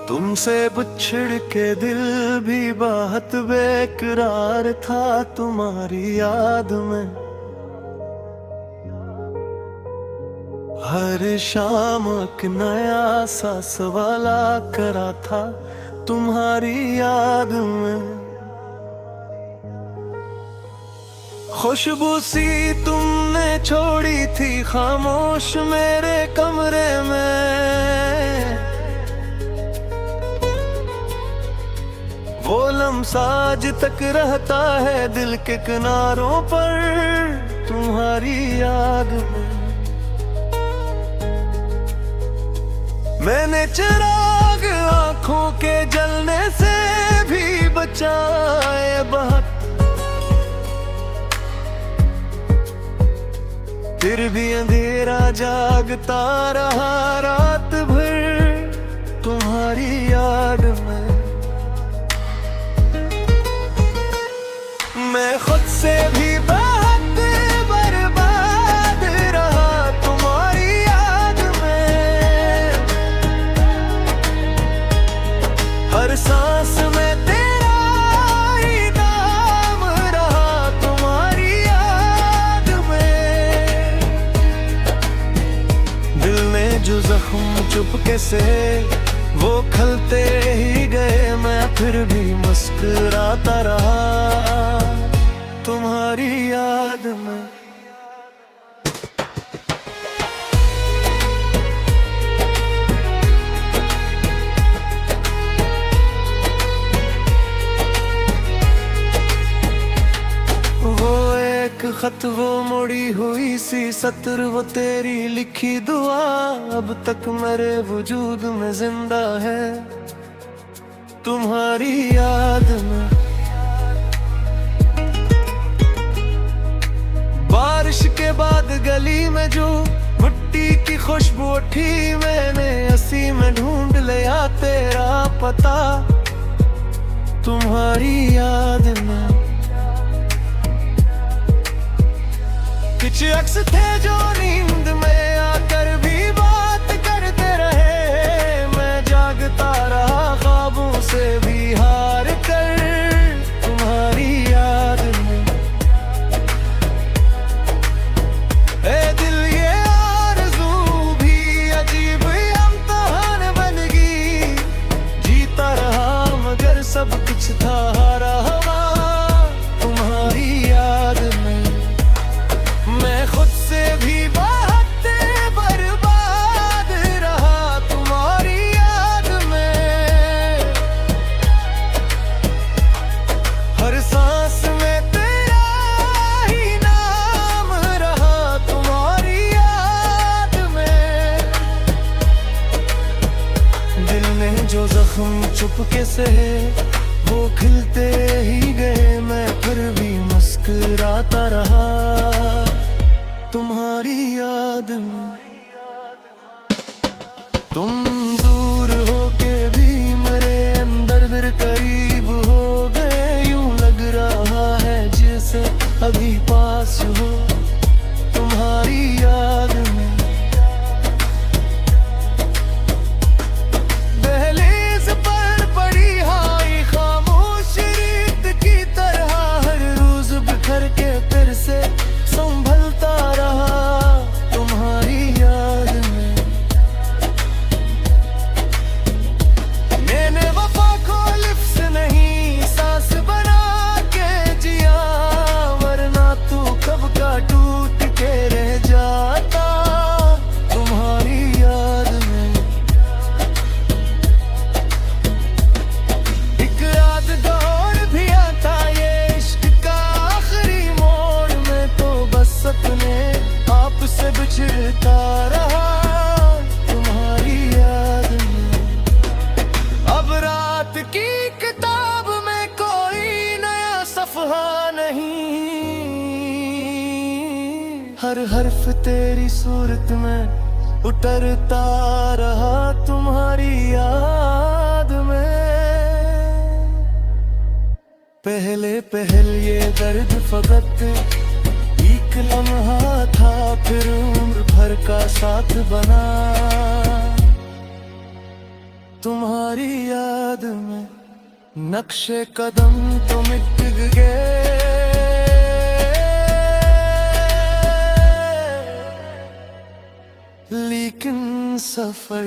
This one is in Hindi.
तुमसे बिछड़ के दिल भी बहुत बेकरार था तुम्हारी याद में। हर शाम एक नया सा सवाल करा था तुम्हारी याद में। खुशबू सी तुमने छोड़ी थी खामोश मेरे कमरे में। वो लम्हा आज तक रहता है दिल के किनारों पर तुम्हारी याद में। मैंने चिराग आंखों के जलने से भी बचाए बहुत, फिर भी अंधेरा जागता रहा रात भर तुम्हारी याद में। मैं खुद से भी बहुत बर्बाद रहा तुम्हारी याद में। हर सांस में तेरा ही नाम रहा तुम्हारी याद में। दिल ने जो जख्म चुपके से वो खलते ही गए, मैं फिर भी मुस्कुराता रहा तुम्हारी याद में। वो एक खत, वो मुड़ी हुई सी सत्र, वो तेरी लिखी दुआ अब तक मेरे वजूद में जिंदा है तुम्हारी याद में। बारिश के बाद गली में जो मिट्टी की खुशबू उठी, मैंने हंसी में ढूंढ लिया तेरा पता तुम्हारी याद में। कुछ अक्स थे जो नींद में आकर भी बात करते रहे, मैं जागता रहा ख्वाबों से भी हार कर तुम्हारी याद में। ए दिल ये आरज़ू भी अजीब इम्तिहान बन गई, जीता रहा मगर सब कुछ था हारा हुआ तुम्हारी याद में। मैं खुद से भी बहुत बर्बाद रहा तुम्हारी याद में। हर सांस में तेरा ही नाम रहा तुम्हारी याद में। दिल ने जो जख्म चुपके से वो खिलते ही गए, मैं फिर भी मुस्कुराता रहा तुम्हारी याद में। तुम दूर होके भी मेरे अंदर फिर करीब हो गए, यूं लग रहा है जैसे अभी पास हो तुम्हारी याद में। दहलीज पर पड़ी हाई खामोश रीत की तरह, हर रोज बिखर के फिर से संभलता रहा तुम्हारी याद में। मैंने वफा को लिफ्स नहीं सांस बना के जिया, वरना तू कब का टूट के रह जाता तुम्हारी याद में। एक याद दौर भी आता ये इश्क का आखिरी मोड़ में, तो बस अपने आप से बिछड़ता रहा तुम्हारी याद में। अब रात की किताब में कोई नया सफ़हा नहीं, हर हर्फ तेरी सूरत में उतरता रहा तुम्हारी याद में। पहले पहल ये दर्द फकत एक लम्हा था, फिर उम्र भर का साथ बना तुम्हारी याद में नक्शे कदम तो मिट गए, लेकिन सफर